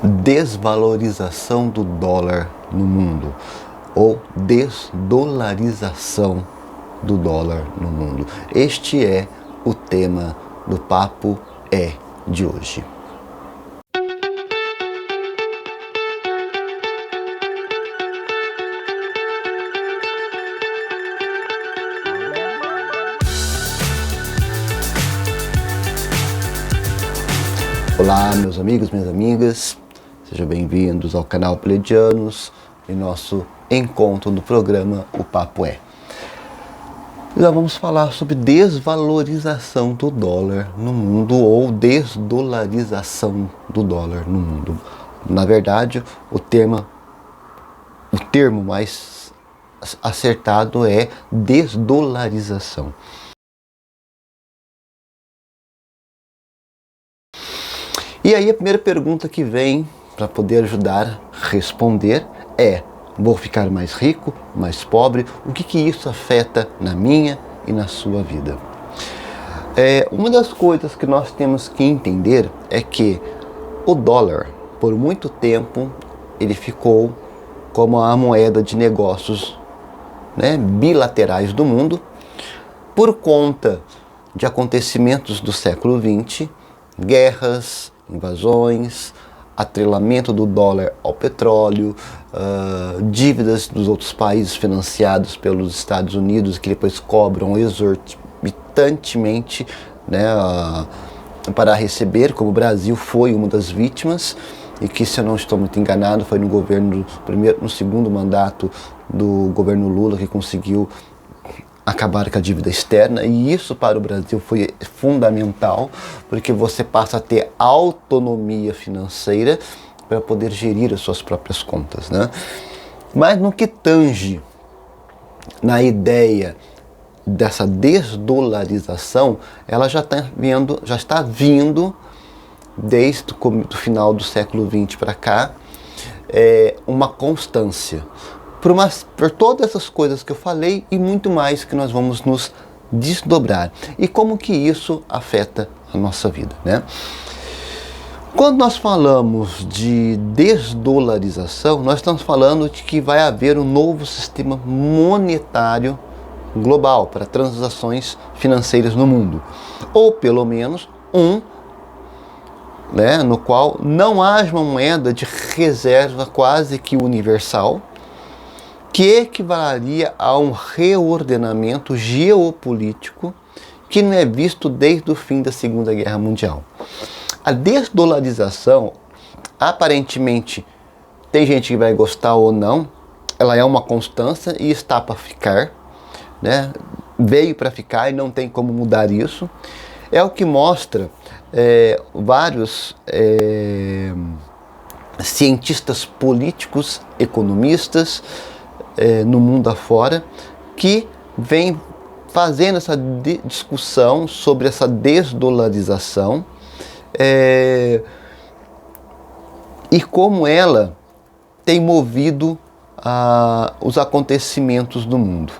desvalorização do dólar no mundo ou desdolarização do dólar no mundo. Este é o tema do Papo É de hoje. Olá, meus amigos, minhas amigas, sejam bem-vindos ao canal Pleiadianos e nosso encontro no programa O Papo É. Já vamos falar sobre desvalorização do dólar no mundo ou desdolarização do dólar no mundo. Na verdade, o termo mais acertado é desdolarização. E aí a primeira pergunta que vem para poder ajudar a responder é: vou ficar mais rico, mais pobre? O que isso afeta na minha e na sua vida? Uma das coisas que nós temos que entender é que o dólar, por muito tempo, ele ficou como a moeda de negócios, bilaterais do mundo, por conta de acontecimentos do século XX, guerras, invasões, atrelamento do dólar ao petróleo, dívidas dos outros países financiados pelos Estados Unidos que depois cobram exorbitantemente para receber, como o Brasil foi uma das vítimas, e que, se eu não estou muito enganado, foi no segundo mandato do governo Lula que conseguiu acabar com a dívida externa, e isso para o Brasil foi fundamental, porque você passa a ter autonomia financeira para poder gerir as suas próprias contas, Mas no que tange na ideia dessa desdolarização, ela já está vindo desde o final do século XX para cá, uma constância. Por todas essas coisas que eu falei e muito mais que nós vamos nos desdobrar. E como que isso afeta a nossa vida, Quando nós falamos de desdolarização, nós estamos falando de que vai haver um novo sistema monetário global para transações financeiras no mundo. Ou pelo menos no qual não haja uma moeda de reserva quase que universal, que equivaleria a um reordenamento geopolítico que não é visto desde o fim da Segunda Guerra Mundial. A desdolarização, aparentemente, tem gente que vai gostar ou não, ela é uma constância e está para ficar, veio para ficar e não tem como mudar isso. É o que mostra vários cientistas políticos, economistas, no mundo afora, que vem fazendo essa discussão sobre essa desdolarização e como ela tem movido os acontecimentos do mundo.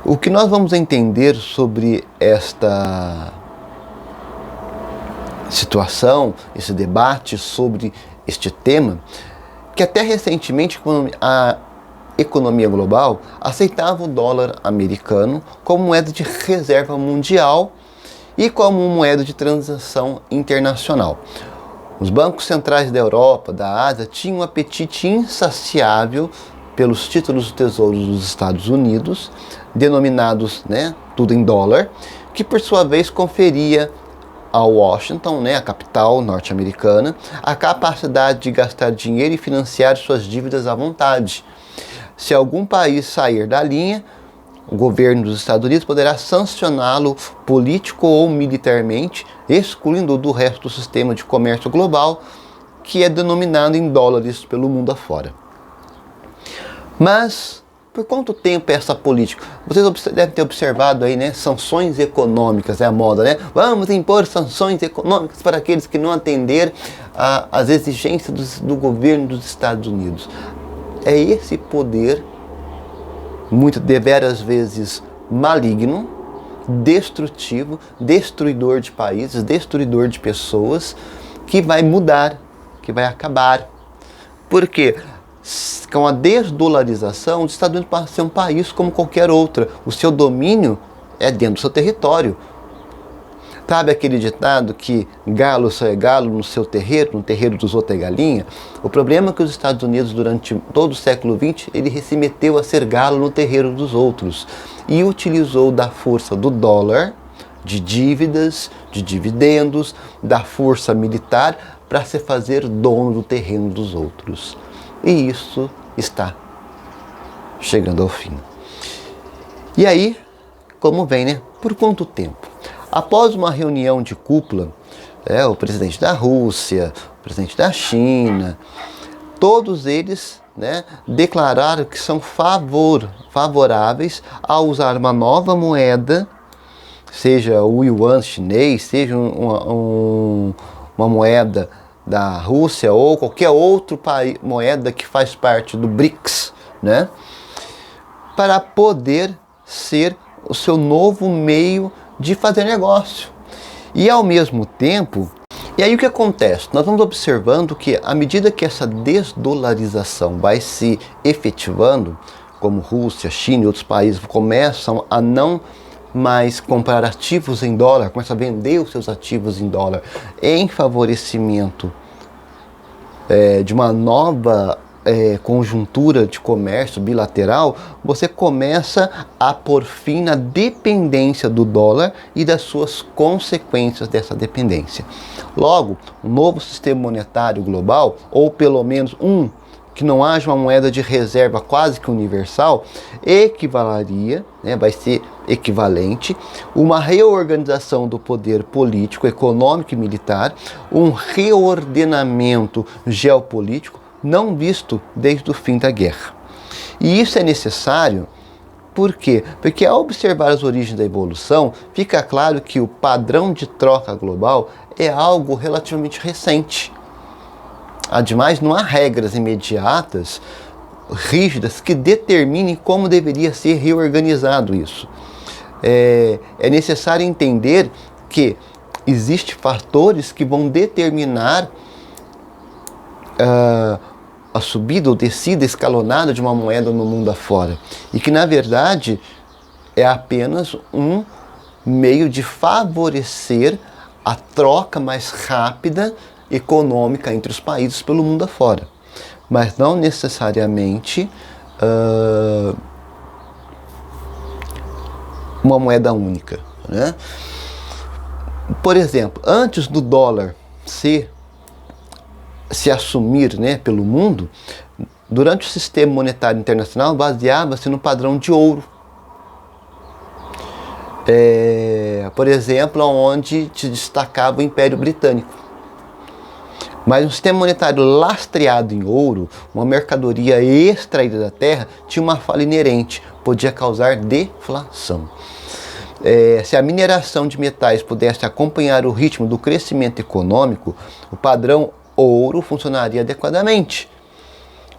O que nós vamos entender sobre esta situação, esse debate sobre este tema, que até recentemente a economia global aceitava o dólar americano como moeda de reserva mundial e como moeda de transação internacional. Os bancos centrais da Europa, da Ásia, tinham um apetite insaciável pelos títulos do Tesouro dos Estados Unidos, denominados, tudo em dólar, que por sua vez conferia a Washington, a capital norte-americana, a capacidade de gastar dinheiro e financiar suas dívidas à vontade. Se algum país sair da linha, o governo dos Estados Unidos poderá sancioná-lo político ou militarmente, excluindo do resto do sistema de comércio global, que é denominado em dólares pelo mundo afora. Mas por quanto tempo é essa política? Vocês devem ter observado aí, sanções econômicas, é a moda, Vamos impor sanções econômicas para aqueles que não atender às exigências do governo dos Estados Unidos. É esse poder, deveras vezes maligno, destrutivo, destruidor de países, destruidor de pessoas, que vai mudar, que vai acabar. Por quê? Com a desdolarização, os Estados Unidos passam a ser um país como qualquer outro. O seu domínio é dentro do seu território. Sabe aquele ditado que galo só é galo no seu terreiro, no terreiro dos outros é galinha? O problema é que os Estados Unidos, durante todo o século XX, ele se meteu a ser galo no terreiro dos outros e utilizou da força do dólar, de dívidas, de dividendos, da força militar para se fazer dono do terreno dos outros. E isso está chegando ao fim. E aí, como vem, né? Por quanto tempo? Após uma reunião de cúpula, o presidente da Rússia, o presidente da China, todos eles, né, declararam que são favoráveis a usar uma nova moeda, seja o yuan chinês, seja uma moeda da Rússia ou qualquer outro país, moeda que faz parte do BRICS, né, para poder ser o seu novo meio de fazer negócio. E ao mesmo tempo, e aí o que acontece? Nós vamos observando que à medida que essa desdolarização vai se efetivando, como Rússia, China e outros países começam a não mais comprar ativos em dólar, começam a vender os seus ativos em dólar em favorecimento de uma nova conjuntura de comércio bilateral, você começa a pôr fim na dependência do dólar e das suas consequências dessa dependência. Logo, um novo sistema monetário global, ou pelo menos que não haja uma moeda de reserva quase que universal, equivaleria, vai ser equivalente, uma reorganização do poder político, econômico e militar, um reordenamento geopolítico, não visto desde o fim da guerra. E isso é necessário, por quê? Porque ao observar as origens da evolução, fica claro que o padrão de troca global é algo relativamente recente. Ademais, não há regras imediatas, rígidas, que determinem como deveria ser reorganizado isso. É necessário entender que existem fatores que vão determinar a subida ou descida escalonada de uma moeda no mundo afora. E que, na verdade, é apenas um meio de favorecer a troca mais rápida econômica entre os países pelo mundo afora. Mas não necessariamente uma moeda única, né? Por exemplo, antes do dólar se assumir, pelo mundo, durante o sistema monetário internacional baseava-se no padrão de ouro. Por exemplo, onde se destacava o Império Britânico. Mas um sistema monetário lastreado em ouro, uma mercadoria extraída da terra, tinha uma falha inerente, podia causar deflação. Se a mineração de metais pudesse acompanhar o ritmo do crescimento econômico, o padrão ouro funcionaria adequadamente.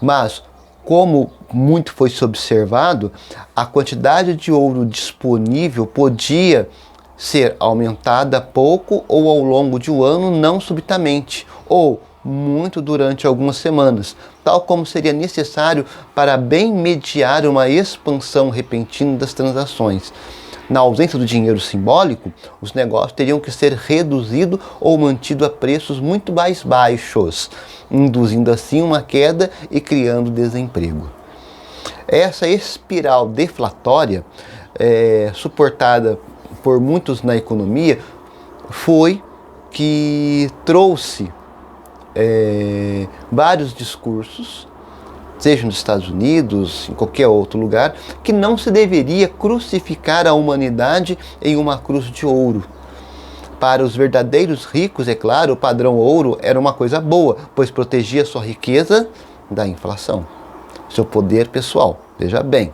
Mas, como muito foi observado, a quantidade de ouro disponível podia ser aumentada pouco ou ao longo de um ano, não subitamente, ou muito durante algumas semanas, tal como seria necessário para bem mediar uma expansão repentina das transações. Na ausência do dinheiro simbólico, os negócios teriam que ser reduzidos ou mantidos a preços muito mais baixos, induzindo assim uma queda e criando desemprego. Essa espiral deflatória, suportada por muitos na economia, foi que trouxe vários discursos, seja nos Estados Unidos, em qualquer outro lugar, que não se deveria crucificar a humanidade em uma cruz de ouro. Para os verdadeiros ricos, é claro, o padrão ouro era uma coisa boa, pois protegia sua riqueza da inflação, seu poder pessoal. Veja bem,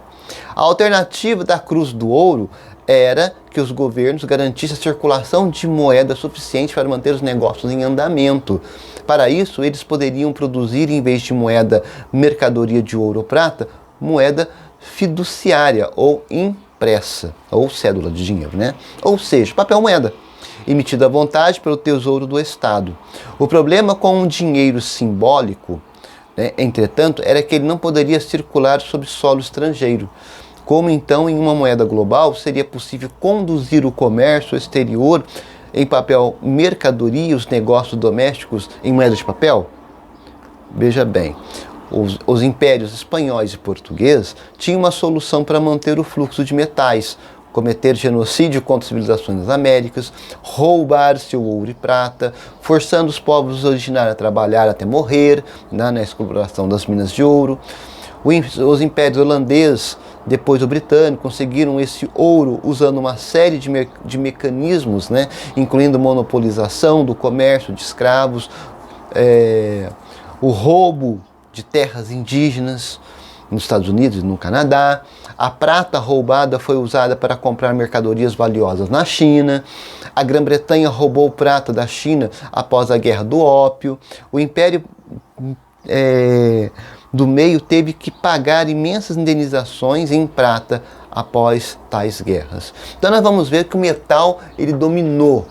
a alternativa da cruz do ouro era que os governos garantissem a circulação de moeda suficiente para manter os negócios em andamento. Para isso, eles poderiam produzir, em vez de moeda mercadoria de ouro ou prata, moeda fiduciária ou impressa, ou cédula de dinheiro, Ou seja, papel moeda. emitido à vontade pelo Tesouro do Estado. O problema com um dinheiro simbólico, né, entretanto, era que ele não poderia circular sobre solo estrangeiro. Como então, em uma moeda global, seria possível conduzir o comércio exterior em papel mercadoria e os negócios domésticos em moeda de papel? Veja bem, os impérios espanhóis e portugueses tinham uma solução para manter o fluxo de metais: cometer genocídio contra as civilizações das Américas, roubar seu ouro e prata, forçando os povos originários a trabalhar até morrer, na exploração das minas de ouro. Os impérios holandês, depois o britânico, conseguiram esse ouro usando uma série de mecanismos, né, incluindo monopolização do comércio de escravos, o roubo de terras indígenas nos Estados Unidos e no Canadá. A prata roubada foi usada para comprar mercadorias valiosas na China. A Grã-Bretanha roubou prata da China após a Guerra do Ópio. O Império do Meio teve que pagar imensas indenizações em prata após tais guerras. Então nós vamos ver que o metal ele dominou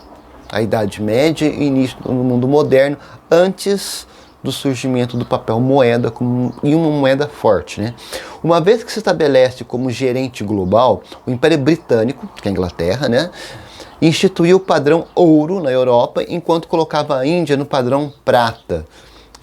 a Idade Média e início do mundo moderno, antes do surgimento do papel moeda e uma moeda forte, né? Uma vez que se estabelece como gerente global, o Império Britânico, que é a Inglaterra, né, instituiu o padrão ouro na Europa, enquanto colocava a Índia no padrão prata.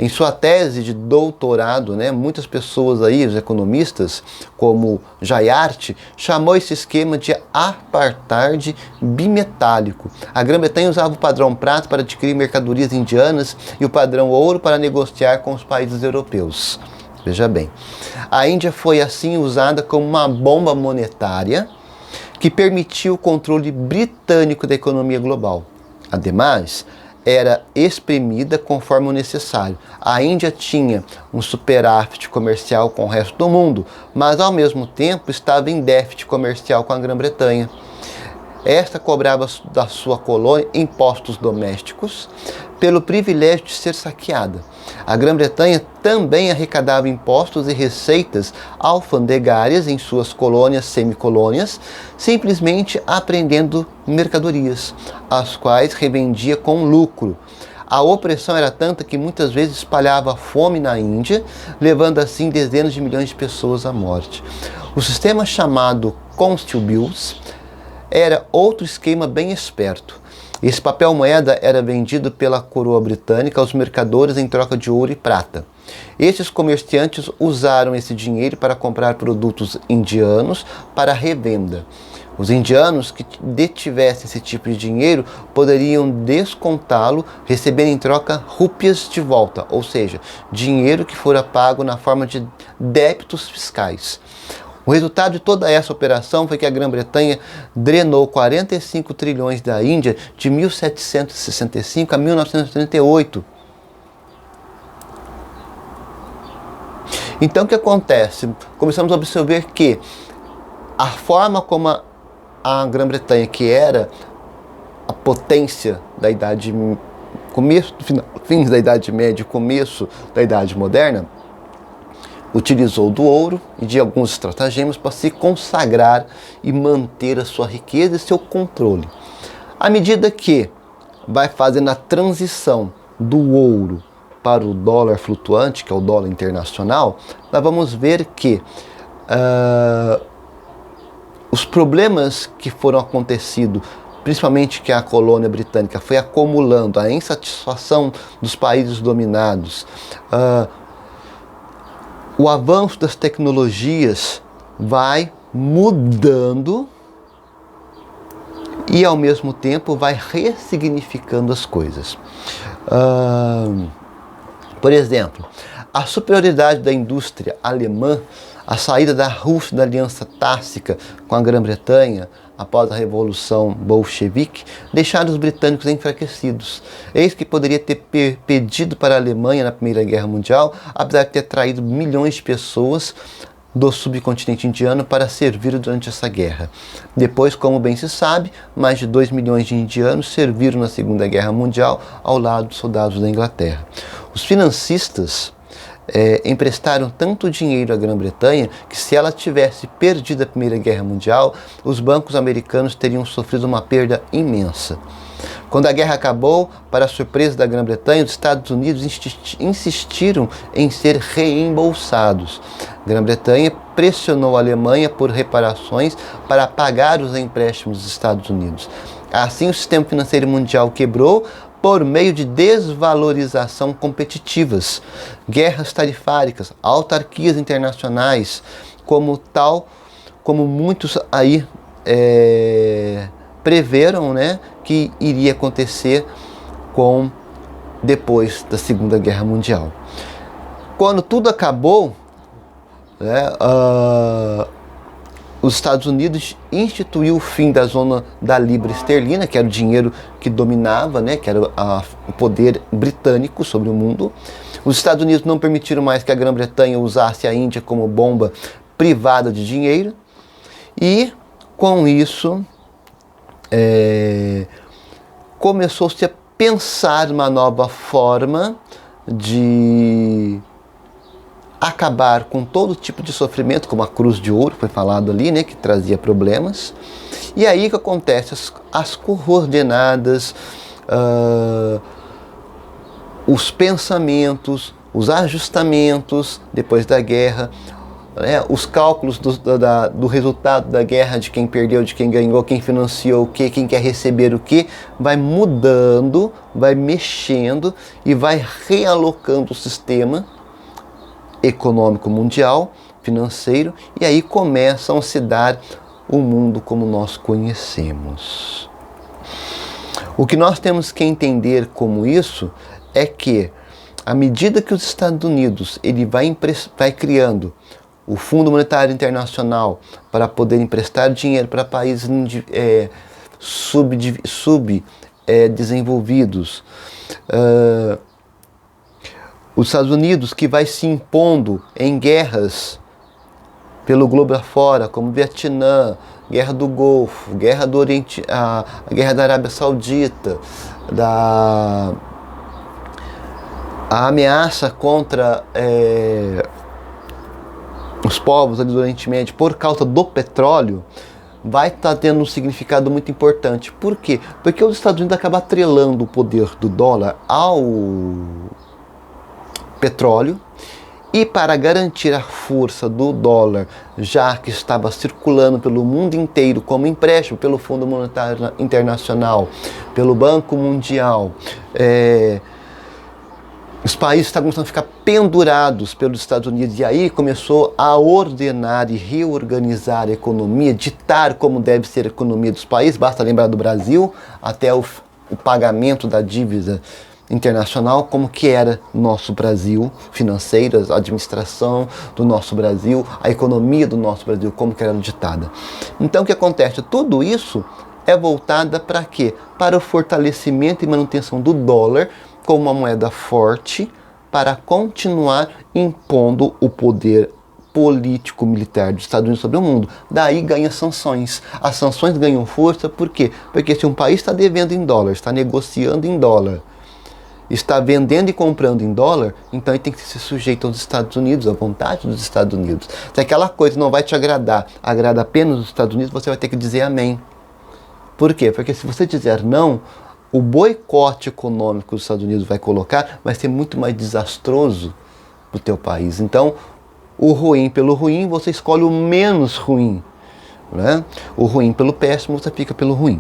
Em sua tese de doutorado, né, muitas pessoas aí, os economistas, como Jayart, chamou esse esquema de apartheid bimetálico. A Grã-Bretanha usava o padrão prata para adquirir mercadorias indianas e o padrão ouro para negociar com os países europeus. Veja bem, a Índia foi assim usada como uma bomba monetária que permitiu o controle britânico da economia global. Ademais, era exprimida conforme o necessário. A Índia tinha um superávit comercial com o resto do mundo, mas ao mesmo tempo estava em déficit comercial com a Grã-Bretanha. Esta cobrava da sua colônia impostos domésticos pelo privilégio de ser saqueada. A Grã-Bretanha também arrecadava impostos e receitas alfandegárias em suas colônias semicolônias, simplesmente apreendendo mercadorias, as quais revendia com lucro. A opressão era tanta que muitas vezes espalhava fome na Índia, levando assim dezenas de milhões de pessoas à morte. O sistema chamado Constable Bills era outro esquema bem esperto. Esse papel moeda era vendido pela coroa britânica aos mercadores em troca de ouro e prata. Estes comerciantes usaram esse dinheiro para comprar produtos indianos para revenda. Os indianos que detivessem esse tipo de dinheiro poderiam descontá-lo, recebendo em troca rúpias de volta, ou seja, dinheiro que fora pago na forma de débitos fiscais. O resultado de toda essa operação foi que a Grã-Bretanha drenou 45 trilhões da Índia de 1765 a 1938. Então o que acontece? Começamos a observar que a forma como a Grã-Bretanha, que era a potência da Idade fins da Idade Média, começo da Idade Moderna, utilizou do ouro e de alguns estratagemas para se consagrar e manter a sua riqueza e seu controle. À medida que vai fazendo a transição do ouro para o dólar flutuante, que é o dólar internacional, nós vamos ver que os problemas que foram acontecendo, principalmente que a colônia britânica foi acumulando, a insatisfação dos países dominados, o avanço das tecnologias vai mudando e ao mesmo tempo vai ressignificando as coisas. Por exemplo, a superioridade da indústria alemã, a saída da Rússia da aliança tácita com a Grã-Bretanha após a Revolução Bolchevique, deixaram os britânicos enfraquecidos. Eis que poderia ter pedido para a Alemanha na Primeira Guerra Mundial, apesar de ter traído milhões de pessoas do subcontinente indiano para servir durante essa guerra. Depois, como bem se sabe, mais de 2 milhões de indianos serviram na Segunda Guerra Mundial ao lado dos soldados da Inglaterra. Os financistas emprestaram tanto dinheiro à Grã-Bretanha que, se ela tivesse perdido a Primeira Guerra Mundial, os bancos americanos teriam sofrido uma perda imensa. Quando a guerra acabou, para a surpresa da Grã-Bretanha, os Estados Unidos insistiram em ser reembolsados. A Grã-Bretanha pressionou a Alemanha por reparações para pagar os empréstimos dos Estados Unidos. Assim, o sistema financeiro mundial quebrou por meio de desvalorização competitivas, guerras tarifárias, autarquias internacionais, como muitos aí preveram, né, que iria acontecer depois da Segunda Guerra Mundial. Quando tudo acabou, né, os Estados Unidos instituiu o fim da zona da libra esterlina, que era o dinheiro que dominava, né, que era o poder britânico sobre o mundo. Os Estados Unidos não permitiram mais que a Grã-Bretanha usasse a Índia como bomba privada de dinheiro. E, com isso, começou-se a pensar uma nova forma de acabar com todo tipo de sofrimento, como a Cruz de Ouro, foi falado ali, né, que trazia problemas. E aí que acontece as coordenadas, os pensamentos, os ajustamentos depois da guerra, né, os cálculos do resultado da guerra, de quem perdeu, de quem ganhou, quem financiou o quê, quem quer receber o quê, vai mudando, vai mexendo e vai realocando o sistema econômico mundial, financeiro, e aí começam a se dar o mundo como nós conhecemos. O que nós temos que entender como isso é que, à medida que os Estados Unidos ele vai criando o Fundo Monetário Internacional para poder emprestar dinheiro para países subdesenvolvidos, os Estados Unidos que vai se impondo em guerras pelo globo afora, como Vietnã, Guerra do Golfo, Guerra do Oriente, a Guerra da Arábia Saudita, a ameaça contra os povos ali do Oriente Médio por causa do petróleo, vai estar tendo um significado muito importante. Por quê? Porque os Estados Unidos acabam atrelando o poder do dólar ao petróleo, e para garantir a força do dólar, já que estava circulando pelo mundo inteiro como empréstimo pelo Fundo Monetário Internacional, pelo Banco Mundial, os países estavam começando a ficar pendurados pelos Estados Unidos, e aí começou a ordenar e reorganizar a economia, ditar como deve ser a economia dos países. Basta lembrar do Brasil, até o pagamento da dívida internacional, como que era nosso Brasil financeiro, a administração do nosso Brasil, a economia do nosso Brasil, como que era ditada. Então o que acontece? Tudo isso é voltada para quê? Para o fortalecimento e manutenção do dólar como uma moeda forte para continuar impondo o poder político-militar dos Estados Unidos sobre o mundo. Daí ganha sanções. As sanções ganham força por quê? Porque se um país está devendo em dólar, está negociando em dólar, está vendendo e comprando em dólar, então ele tem que ser sujeito aos Estados Unidos, à vontade dos Estados Unidos. Se aquela coisa não vai te agradar, agrada apenas os Estados Unidos, você vai ter que dizer amém. Por quê? Porque se você dizer não, o boicote econômico que os Estados Unidos vai colocar vai ser muito mais desastroso para o teu país. Então, o ruim pelo ruim, você escolhe o menos ruim, né? O ruim pelo péssimo, você fica pelo ruim.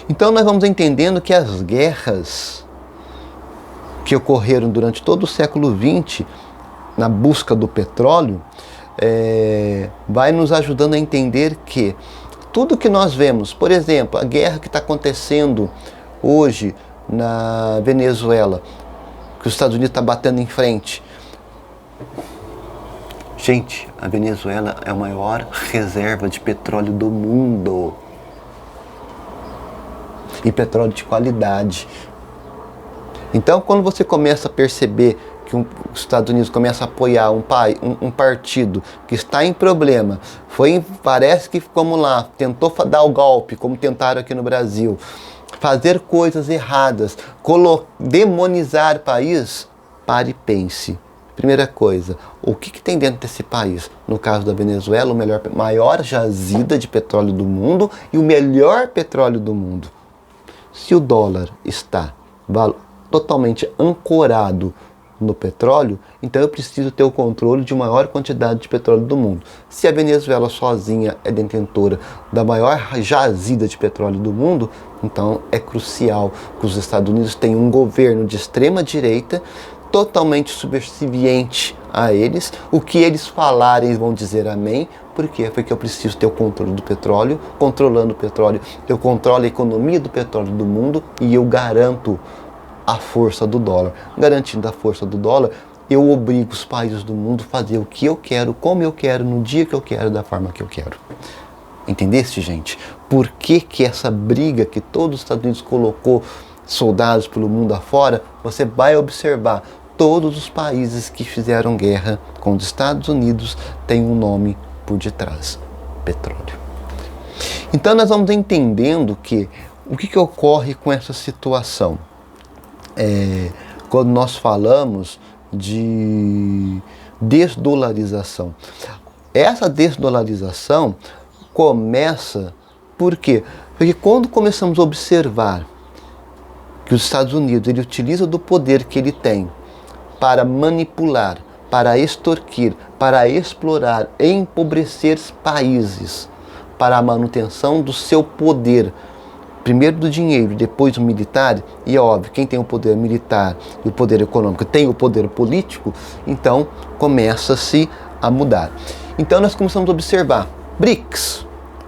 Então, nós vamos entendendo que as guerras que ocorreram durante todo o século XX na busca do petróleo vai nos ajudando a entender que tudo que nós vemos, por exemplo, a guerra que está acontecendo hoje na Venezuela, que os Estados Unidos estão batendo em frente. Gente, a Venezuela é a maior reserva de petróleo do mundo. E petróleo de qualidade. Então, quando você começa a perceber que os Estados Unidos começa a apoiar um partido que está em problema, parece que, como lá, tentou dar o golpe, como tentaram aqui no Brasil, fazer coisas erradas, demonizar o país, pare e pense. Primeira coisa, o que tem dentro desse país? No caso da Venezuela, maior jazida de petróleo do mundo e o melhor petróleo do mundo. Se o dólar está totalmente ancorado no petróleo, então eu preciso ter o controle de maior quantidade de petróleo do mundo. Se a Venezuela sozinha é detentora da maior jazida de petróleo do mundo, então é crucial que os Estados Unidos tenham um governo de extrema direita totalmente subserviente a eles. O que eles falarem, eles vão dizer amém. Por quê? Porque eu preciso ter o controle do petróleo. Controlando o petróleo, eu controlo a economia do petróleo do mundo e eu garanto a força do dólar. Garantindo a força do dólar, eu obrigo os países do mundo a fazer o que eu quero, como eu quero, no dia que eu quero, da forma que eu quero. Entendeste, gente? Por que essa briga que todos os Estados Unidos colocou soldados pelo mundo afora? Você vai observar, todos os países que fizeram guerra com os Estados Unidos têm um nome por detrás: petróleo. Então nós vamos entendendo que o que ocorre com essa situação. Quando nós falamos de desdolarização. Essa desdolarização começa por quê? Porque quando começamos a observar que os Estados Unidos ele utiliza do poder que ele tem para manipular, para extorquir, para explorar e empobrecer países para a manutenção do seu poder, primeiro do dinheiro, depois do militar, e é óbvio, quem tem o poder militar e o poder econômico tem o poder político, então começa-se a mudar. Então nós começamos a observar BRICS,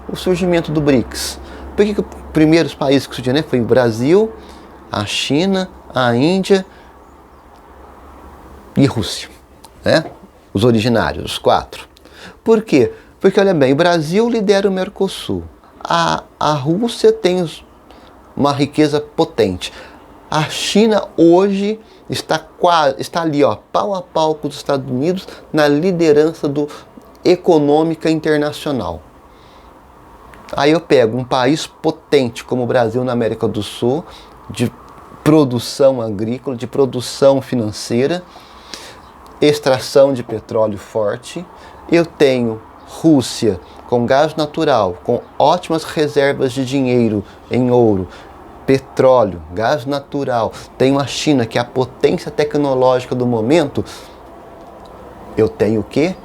o surgimento do BRICS. Por que os primeiros países que surgiram, foi o Brasil, a China, a Índia e Rússia, né? Os originários, os 4. Por quê? Porque, olha bem, o Brasil lidera o Mercosul, a Rússia tem uma riqueza potente. A China hoje está ali, pau a pau com os Estados Unidos na liderança econômica internacional. Aí eu pego um país potente como o Brasil na América do Sul, de produção agrícola, de produção financeira, extração de petróleo forte. Eu tenho Rússia com gás natural, com ótimas reservas de dinheiro em ouro, petróleo, gás natural. Tenho a China, que é a potência tecnológica do momento. Eu tenho o quê?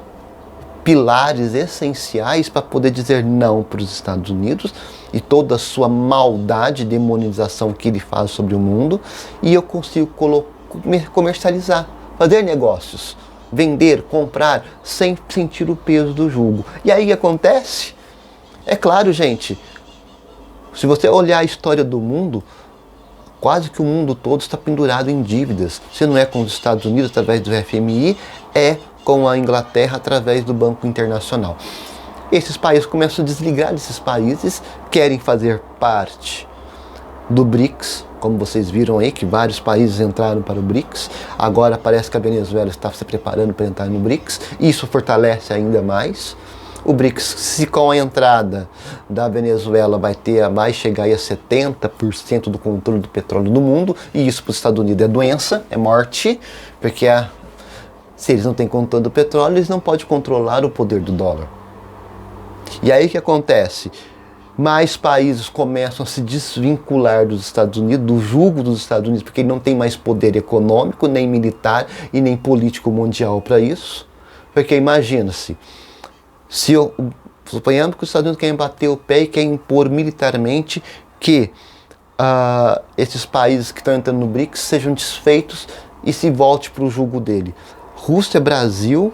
Pilares essenciais para poder dizer não para os Estados Unidos e toda a sua maldade, demonização que ele faz sobre o mundo, e eu consigo comercializar, fazer negócios, vender, comprar, sem sentir o peso do jugo. E aí o que acontece? É claro, gente, se você olhar a história do mundo, quase que o mundo todo está pendurado em dívidas. Se não é com os Estados Unidos através do FMI, é com a Inglaterra através do Banco Internacional. Esses países começam a desligar desses países, querem fazer parte do BRICS, como vocês viram aí, que vários países entraram para o BRICS. Agora parece que a Venezuela está se preparando para entrar no BRICS. Isso fortalece ainda mais. O BRICS, se com a entrada da Venezuela vai chegar aí a 70% do controle do petróleo do mundo, e isso para os Estados Unidos é doença, é morte, porque se eles não têm controle do petróleo, eles não podem controlar o poder do dólar. E aí o que acontece? Mais países começam a se desvincular dos Estados Unidos, do jugo dos Estados Unidos, porque ele não tem mais poder econômico, nem militar e nem político mundial para isso. Porque imagina-se, suponhamos que os Estados Unidos querem bater o pé e querem impor militarmente que esses países que estão entrando no BRICS sejam desfeitos e se volte para o jugo dele. Rússia, Brasil,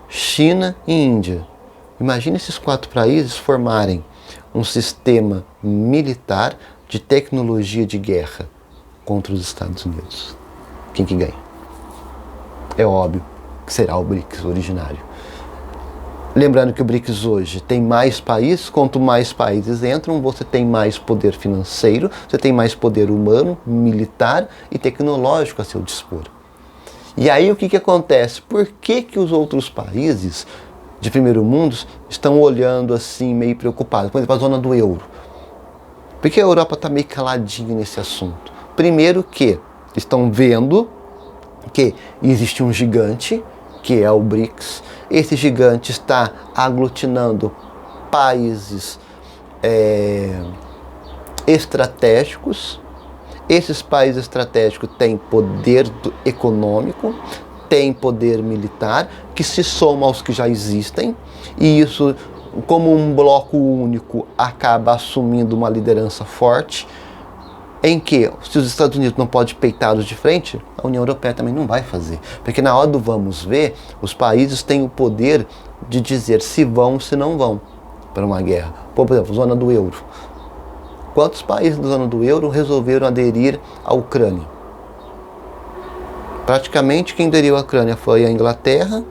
China e Índia. Imagina esses 4 países formarem um sistema militar de tecnologia de guerra contra os Estados Unidos. Quem que ganha? É óbvio que será o BRICS originário. Lembrando que o BRICS hoje tem mais países, quanto mais países entram, você tem mais poder financeiro, você tem mais poder humano, militar e tecnológico a seu dispor. E aí o que acontece? Por que os outros países de primeiro mundo estão olhando assim, meio preocupados? Por exemplo, a zona do euro. Por que a Europa está meio caladinha nesse assunto? Primeiro que estão vendo que existe um gigante, que é o BRICS. Esse gigante está aglutinando países estratégicos. Esses países estratégicos têm poder econômico, têm poder militar, que se soma aos que já existem, e isso, como um bloco único, acaba assumindo uma liderança forte, em que, se os Estados Unidos não podem peitá-los de frente, a União Europeia também não vai fazer. Porque na hora do vamos ver, os países têm o poder de dizer se vão ou se não vão para uma guerra. Por exemplo, zona do euro. Quantos países da zona do euro resolveram aderir à Ucrânia? Praticamente quem aderiu à Ucrânia foi a Inglaterra,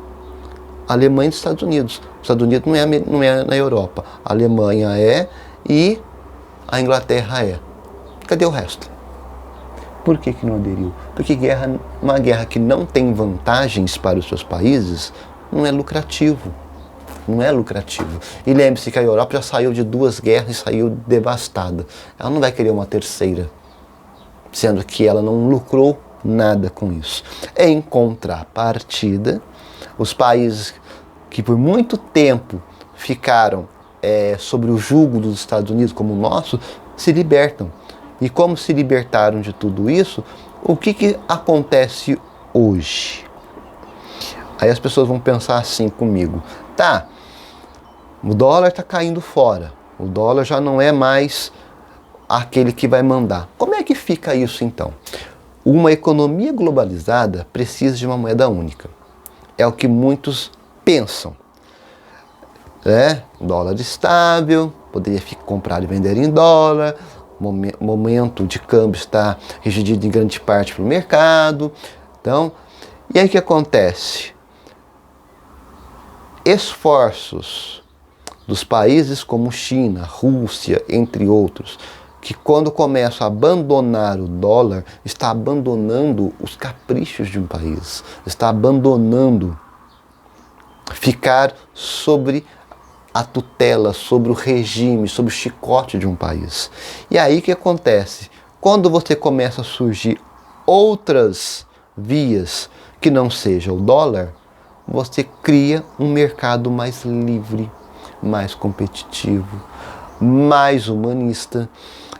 a Alemanha e os Estados Unidos. Os Estados Unidos não é na Europa. A Alemanha é e a Inglaterra é. Cadê o resto? Por que não aderiu? Porque uma guerra que não tem vantagens para os seus países não é lucrativo. Não é lucrativo. E lembre-se que a Europa já saiu de 2 guerras e saiu devastada. Ela não vai querer uma terceira, sendo que ela não lucrou nada com isso. Em contrapartida, os países que por muito tempo ficaram sobre o jugo dos Estados Unidos, como o nosso, se libertam. E como se libertaram de tudo isso, o que acontece hoje? Aí as pessoas vão pensar assim comigo: tá, o dólar está caindo fora, o dólar já não é mais aquele que vai mandar. Como é que fica isso então? Uma economia globalizada precisa de uma moeda única. É o que muitos pensam. Dólar estável, poderia comprar e vender em dólar, momento de câmbio está regido em grande parte pelo mercado. Então, e aí o que acontece? Esforços dos países como China, Rússia, entre outros, que quando começam a abandonar o dólar, está abandonando os caprichos de um país, está abandonando ficar sobre a tutela, sobre o regime, sobre o chicote de um país. E aí o que acontece? Quando você começa a surgir outras vias que não seja o dólar, você cria um mercado mais livre, mais competitivo, mais humanista.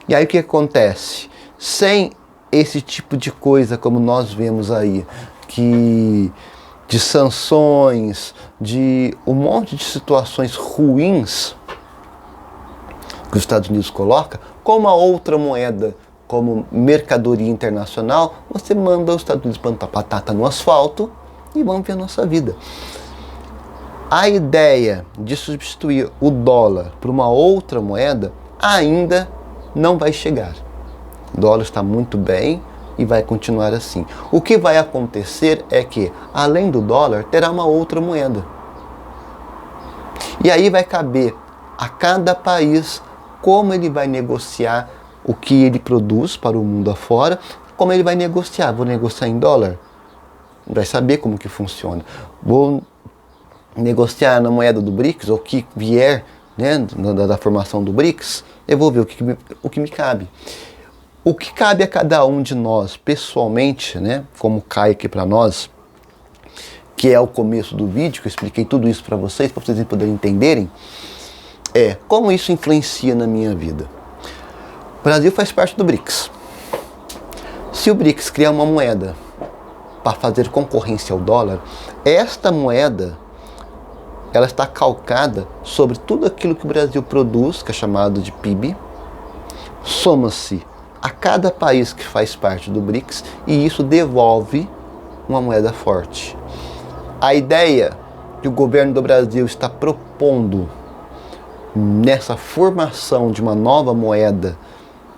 E aí o que acontece? Sem esse tipo de coisa como nós vemos aí, de sanções, de um monte de situações ruins que os Estados Unidos coloca, como a outra moeda, como mercadoria internacional, você manda os Estados Unidos plantar batata no asfalto e vamos ver a nossa vida. A ideia de substituir o dólar por uma outra moeda ainda não vai chegar. O dólar está muito bem e vai continuar assim. O que vai acontecer é que, além do dólar, terá uma outra moeda. E aí vai caber a cada país como ele vai negociar o que ele produz para o mundo afora, como ele vai negociar. Vou negociar em dólar? Vai saber como que funciona. Vou negociar na moeda do BRICS, ou o que vier, né, da formação do BRICS, eu vou ver o que me cabe. O que cabe a cada um de nós, pessoalmente, né, como cai aqui para nós, que é o começo do vídeo, que eu expliquei tudo isso para vocês poderem entenderem, como isso influencia na minha vida. O Brasil faz parte do BRICS. Se o BRICS criar uma moeda para fazer concorrência ao dólar, esta moeda ela está calcada sobre tudo aquilo que o Brasil produz, que é chamado de PIB, soma-se a cada país que faz parte do BRICS e isso devolve uma moeda forte. A ideia que o governo do Brasil está propondo nessa formação de uma nova moeda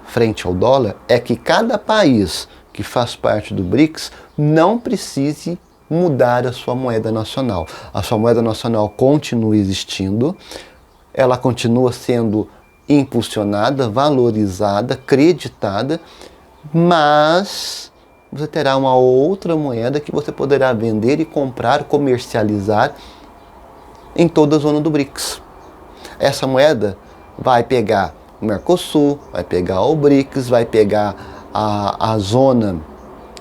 frente ao dólar é que cada país que faz parte do BRICS não precise mudar a sua moeda nacional. A sua moeda nacional continua existindo, ela continua sendo impulsionada, valorizada, creditada, mas você terá uma outra moeda que você poderá vender e comprar, comercializar em toda a zona do BRICS. Essa moeda vai pegar o Mercosul, vai pegar o BRICS, vai pegar a zona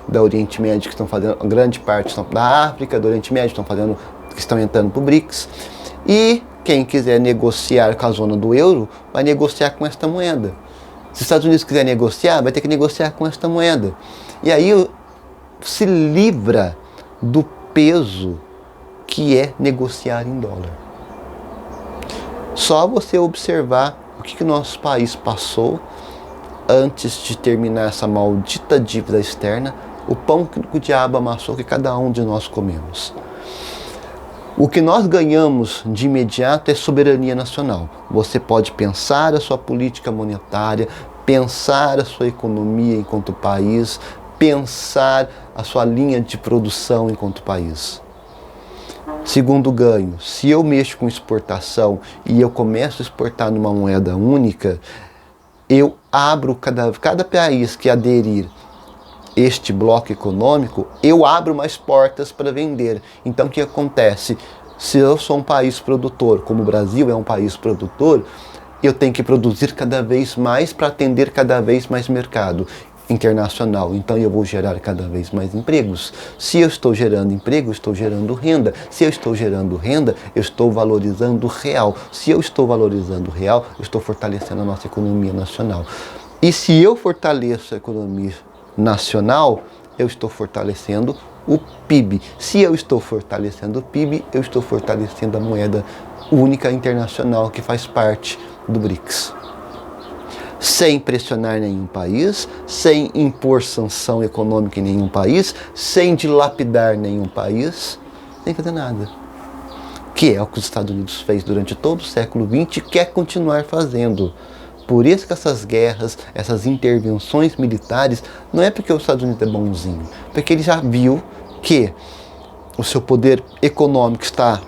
do Oriente Médio, que estão fazendo, grande parte da África, do Oriente Médio, que estão entrando para o BRICS. E quem quiser negociar com a zona do euro, vai negociar com esta moeda. os Estados Unidos quiser negociar, vai ter que negociar com esta moeda. E aí se livra do peso que é negociar em dólar. Só você observar o que o nosso país passou antes de terminar essa maldita dívida externa, o pão que o diabo amassou que cada um de nós comemos. O que nós ganhamos de imediato é soberania nacional. Você pode pensar a sua política monetária, pensar a sua economia enquanto país, pensar a sua linha de produção enquanto país. Segundo ganho, se eu mexo com exportação e eu começo a exportar numa moeda única, eu abro cada país que aderir este bloco econômico, eu abro mais portas para vender. Então o que acontece? Se eu sou um país produtor, como o Brasil é um país produtor, eu tenho que produzir cada vez mais para atender cada vez mais mercado internacional. Então eu vou gerar cada vez mais empregos. Se eu estou gerando emprego, eu estou gerando renda. Se eu estou gerando renda, eu estou valorizando o real. Se eu estou valorizando o real, eu estou fortalecendo a nossa economia nacional. E se eu fortaleço a economia nacional, eu estou fortalecendo o PIB. Se eu estou fortalecendo o PIB, eu estou fortalecendo a moeda única internacional que faz parte do BRICS. Sem pressionar nenhum país, sem impor sanção econômica em nenhum país, sem dilapidar nenhum país, sem fazer nada. Que é o que os Estados Unidos fez durante todo o século XX e quer continuar fazendo. Por isso que essas guerras, essas intervenções militares, não é porque os Estados Unidos é bonzinho, porque ele já viu que o seu poder econômico está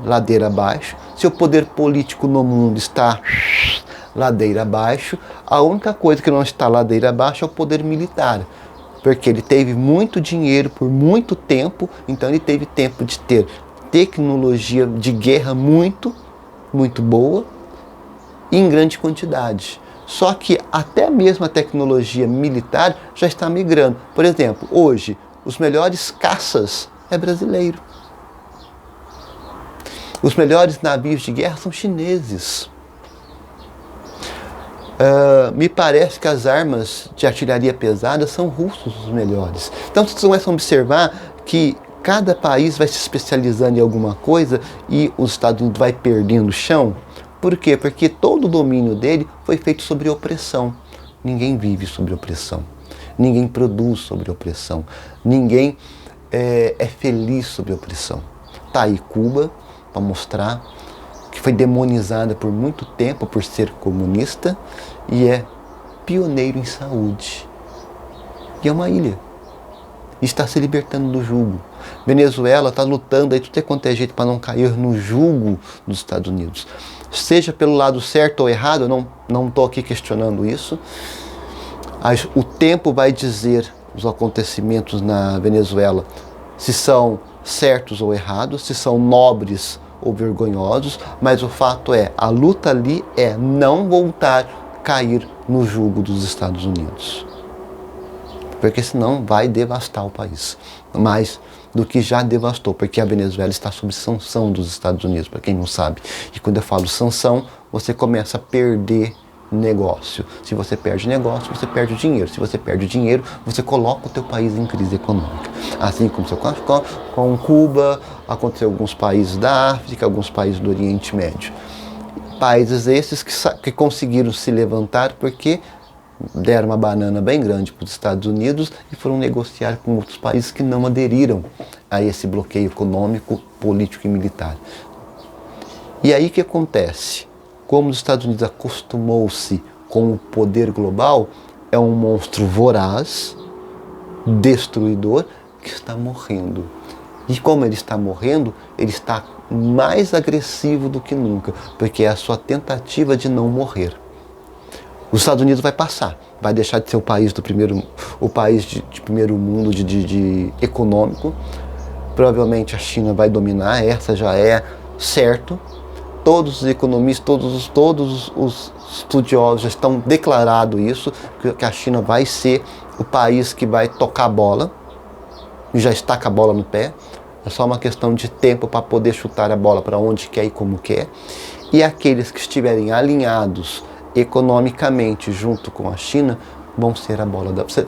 ladeira abaixo, seu poder político no mundo está ladeira abaixo, a única coisa que não está ladeira abaixo é o poder militar, porque ele teve muito dinheiro por muito tempo, então ele teve tempo de ter tecnologia de guerra muito boa, em grande quantidade. Só que até mesmo a tecnologia militar já está migrando. Por exemplo, hoje, os melhores caças é brasileiro. Os melhores navios de guerra são chineses. Me parece que as armas de artilharia pesada são russos os melhores. Então vocês começam a observar que cada país vai se especializando em alguma coisa e os Estados Unidos vai perdendo chão. Por quê? Porque todo o domínio dele foi feito sobre opressão. Ninguém vive sobre opressão. Ninguém produz sobre opressão. Ninguém é feliz sobre opressão. Tá aí Cuba, para mostrar que foi demonizada por muito tempo por ser comunista e é pioneiro em saúde. E é uma ilha. E está se libertando do jugo. Venezuela está lutando aí tudo quanto é jeito para não cair no jugo dos Estados Unidos. Seja pelo lado certo ou errado, eu não estou aqui questionando isso. O tempo vai dizer os acontecimentos na Venezuela, se são certos ou errados, se são nobres ou vergonhosos, mas o fato é, a luta ali é não voltar a cair no jugo dos Estados Unidos. Porque senão vai devastar o país. Mais do que já devastou, porque a Venezuela está sob sanção dos Estados Unidos, para quem não sabe. E quando eu falo sanção, você começa a perder negócio. Se você perde negócio, você perde dinheiro. Se você perde dinheiro, você coloca o teu país em crise econômica. Assim como aconteceu com Cuba, aconteceu em alguns países da África, alguns países do Oriente Médio. Países esses que conseguiram se levantar porque deram uma banana bem grande para os Estados Unidos e foram negociar com outros países que não aderiram a esse bloqueio econômico, político e militar. E aí o que acontece? Como os Estados Unidos acostumou-se com o poder global, é um monstro voraz, destruidor, que está morrendo. E como ele está morrendo, ele está mais agressivo do que nunca, porque é a sua tentativa de não morrer. Os Estados Unidos vai passar, vai deixar de ser o país de primeiro mundo de econômico. Provavelmente a China vai dominar, essa já é certo. Todos os economistas, todos os estudiosos já estão declarando isso, que a China vai ser o país que vai tocar a bola, e já está com a bola no pé. É só uma questão de tempo para poder chutar a bola para onde quer e como quer. E aqueles que estiverem alinhados economicamente, junto com a China, vão ser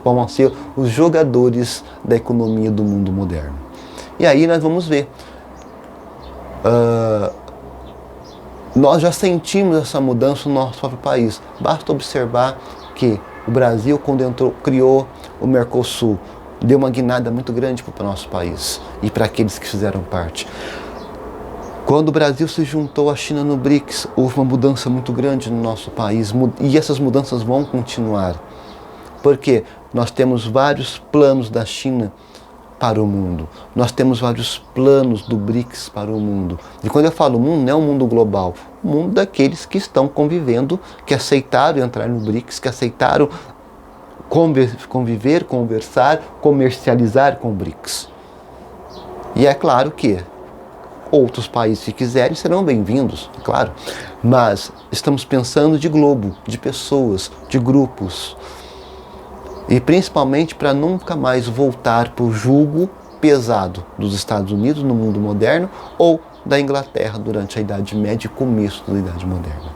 vão ser os jogadores da economia do mundo moderno. E aí nós vamos ver. Nós já sentimos essa mudança no nosso próprio país. Basta observar que o Brasil, quando criou o Mercosul, deu uma guinada muito grande para o nosso país e para aqueles que fizeram parte. Quando o Brasil se juntou à China no BRICS, houve uma mudança muito grande no nosso país e essas mudanças vão continuar. Porque nós temos vários planos da China para o mundo. Nós temos vários planos do BRICS para o mundo. E quando eu falo mundo, não é o mundo global, o mundo daqueles que estão convivendo, que aceitaram entrar no BRICS, que aceitaram conviver, conversar, comercializar com o BRICS. E é claro que outros países, se quiserem, serão bem-vindos, claro. Mas estamos pensando de globo, de pessoas, de grupos. E principalmente para nunca mais voltar para o jugo pesado dos Estados Unidos no mundo moderno ou da Inglaterra durante a Idade Média e começo da Idade Moderna.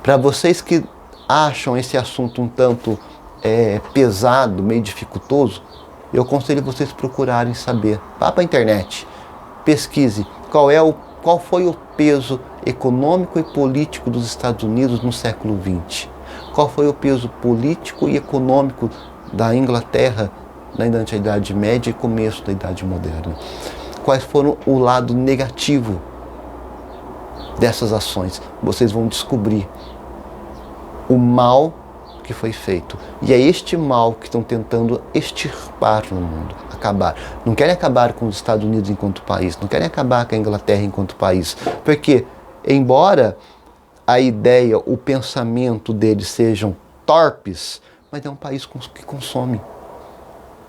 Para vocês que acham esse assunto um tanto pesado, meio dificultoso, eu aconselho vocês procurarem saber. Vá para a internet, pesquise qual foi o peso econômico e político dos Estados Unidos no século XX. Qual foi o peso político e econômico da Inglaterra durante a Idade Média e começo da Idade Moderna. Quais foram o lado negativo dessas ações? Vocês vão descobrir o mal que foi feito. E é este mal que estão tentando extirpar no mundo, acabar. Não querem acabar com os Estados Unidos enquanto país, não querem acabar com a Inglaterra enquanto país. Porque, embora a ideia, o pensamento deles sejam torpes, mas é um país que consome.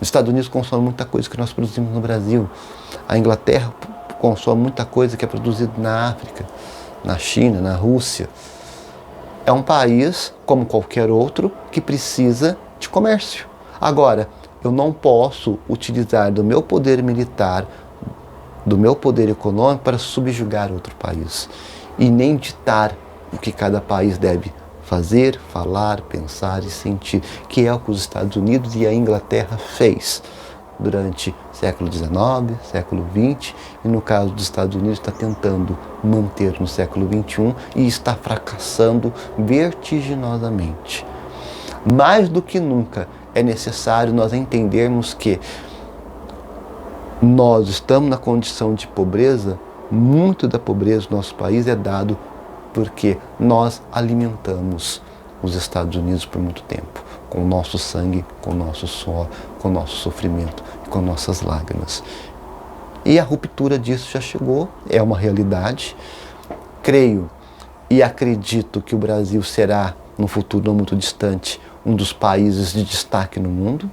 Os Estados Unidos consomem muita coisa que nós produzimos no Brasil. A Inglaterra consome muita coisa que é produzida na África, na China, na Rússia. É um país, como qualquer outro, que precisa de comércio. Agora, eu não posso utilizar do meu poder militar, do meu poder econômico para subjugar outro país. E nem ditar o que cada país deve fazer, falar, pensar e sentir, que é o que os Estados Unidos e a Inglaterra fez durante século XIX, século XX, e no caso dos Estados Unidos está tentando manter no século XXI e está fracassando vertiginosamente. Mais do que nunca é necessário nós entendermos que nós estamos na condição de pobreza, muito da pobreza do nosso país é dado porque nós alimentamos os Estados Unidos por muito tempo, com o nosso sangue, com o nosso suor, com o nosso sofrimento, com nossas lágrimas. E a ruptura disso já chegou, é uma realidade. Creio e acredito que o Brasil será, no futuro não muito distante, um dos países de destaque no mundo,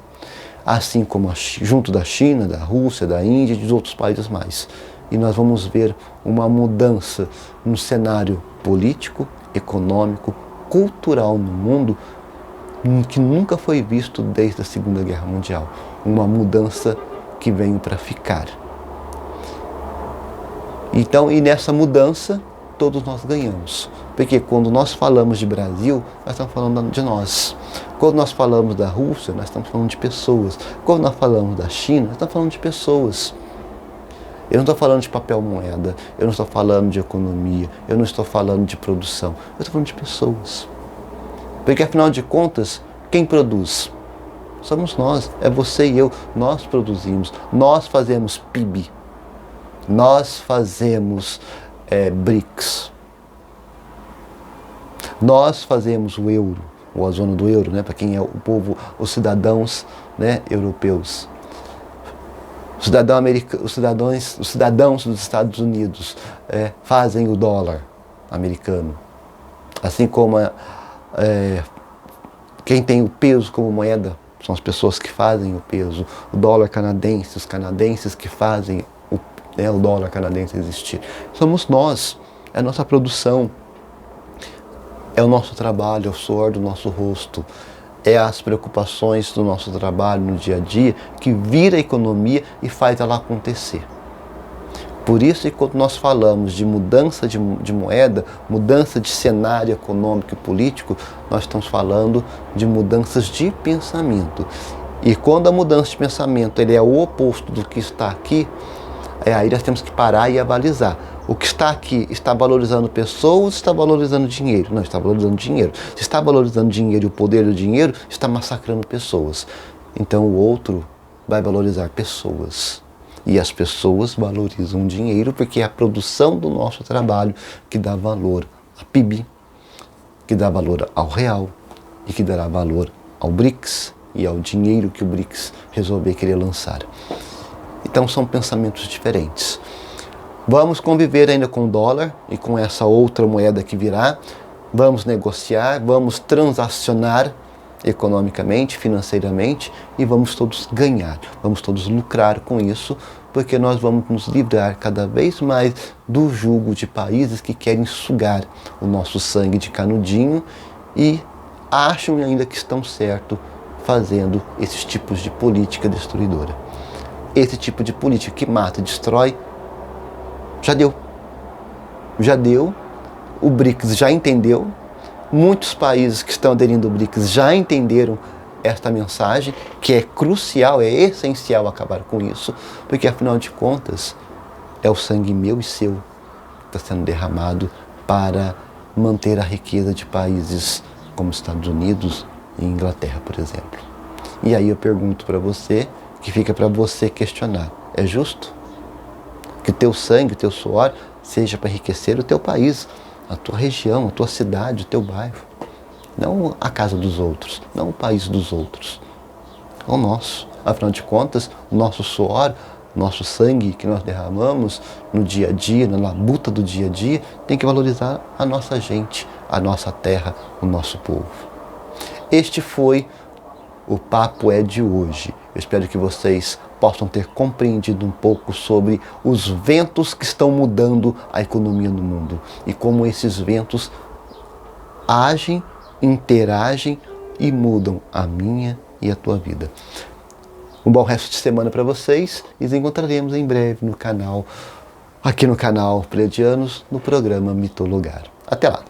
assim como junto da China, da Rússia, da Índia e dos outros países mais. E nós vamos ver uma mudança no cenário político, econômico, cultural no mundo que nunca foi visto desde a Segunda Guerra Mundial. Uma mudança que veio para ficar. Então, e nessa mudança, todos nós ganhamos. Porque quando nós falamos de Brasil, nós estamos falando de nós. Quando nós falamos da Rússia, nós estamos falando de pessoas. Quando nós falamos da China, nós estamos falando de pessoas. Eu não estou falando de papel moeda, eu não estou falando de economia, eu não estou falando de produção, eu estou falando de pessoas. Porque afinal de contas, quem produz? Somos nós, é você e eu, nós produzimos, nós fazemos PIB, nós fazemos BRICS, nós fazemos o euro, ou a zona do euro, né, para quem é o povo, os cidadãos, né, europeus. Os cidadãos dos Estados Unidos fazem o dólar americano. Assim como quem tem o peso como moeda são as pessoas que fazem o peso. O dólar canadense, os canadenses que fazem o dólar canadense existir. Somos nós, é a nossa produção, é o nosso trabalho, é o suor do nosso rosto. É as preocupações do nosso trabalho no dia a dia que vira a economia e faz ela acontecer. Por isso que quando nós falamos de mudança de moeda, mudança de cenário econômico e político, nós estamos falando de mudanças de pensamento. E quando a mudança de pensamento ele é o oposto do que está aqui, aí nós temos que parar e avalizar. O que está aqui está valorizando pessoas, está valorizando dinheiro? Não, está valorizando dinheiro. Se está valorizando dinheiro e o poder do dinheiro, está massacrando pessoas. Então o outro vai valorizar pessoas. E as pessoas valorizam o dinheiro porque é a produção do nosso trabalho que dá valor à PIB, que dá valor ao real e que dará valor ao BRICS e ao dinheiro que o BRICS resolver querer lançar. Então são pensamentos diferentes. Vamos conviver ainda com o dólar e com essa outra moeda que virá. Vamos negociar, vamos transacionar economicamente, financeiramente e vamos todos ganhar, vamos todos lucrar com isso, porque nós vamos nos livrar cada vez mais do jugo de países que querem sugar o nosso sangue de canudinho e acham ainda que estão certo fazendo esses tipos de política destruidora. Esse tipo de política que mata e destrói, já deu. Já deu, o BRICS já entendeu, muitos países que estão aderindo ao BRICS já entenderam esta mensagem, que é crucial, é essencial acabar com isso, porque afinal de contas, é o sangue meu e seu que está sendo derramado para manter a riqueza de países como Estados Unidos e Inglaterra, por exemplo. E aí eu pergunto para você, que fica para você questionar, é justo? Que teu sangue, o teu suor seja para enriquecer o teu país, a tua região, a tua cidade, o teu bairro. Não a casa dos outros, não o país dos outros. É o nosso. Afinal de contas, o nosso suor, nosso sangue que nós derramamos no dia a dia, na labuta do dia a dia, tem que valorizar a nossa gente, a nossa terra, o nosso povo. Este foi o Papo é de hoje. Eu espero que vocês possam ter compreendido um pouco sobre os ventos que estão mudando a economia no mundo e como esses ventos agem, interagem e mudam a minha e a tua vida. Um bom resto de semana para vocês e nos encontraremos em breve no canal, aqui no canal Pleiadianos, no programa Mitologar. Até lá!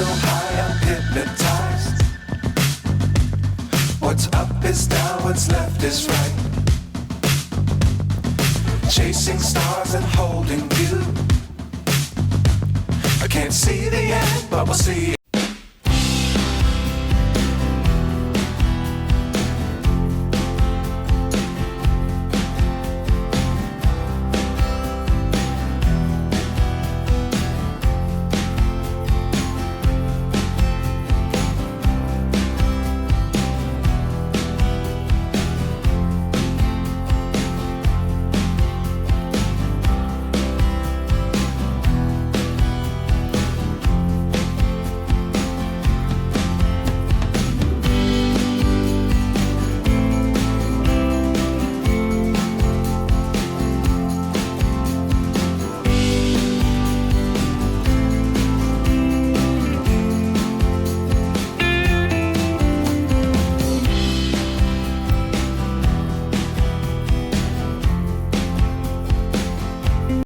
So high I'm hypnotized. What's up is down, what's left is right. Chasing stars and holding you. I can't see the end, but we'll see it.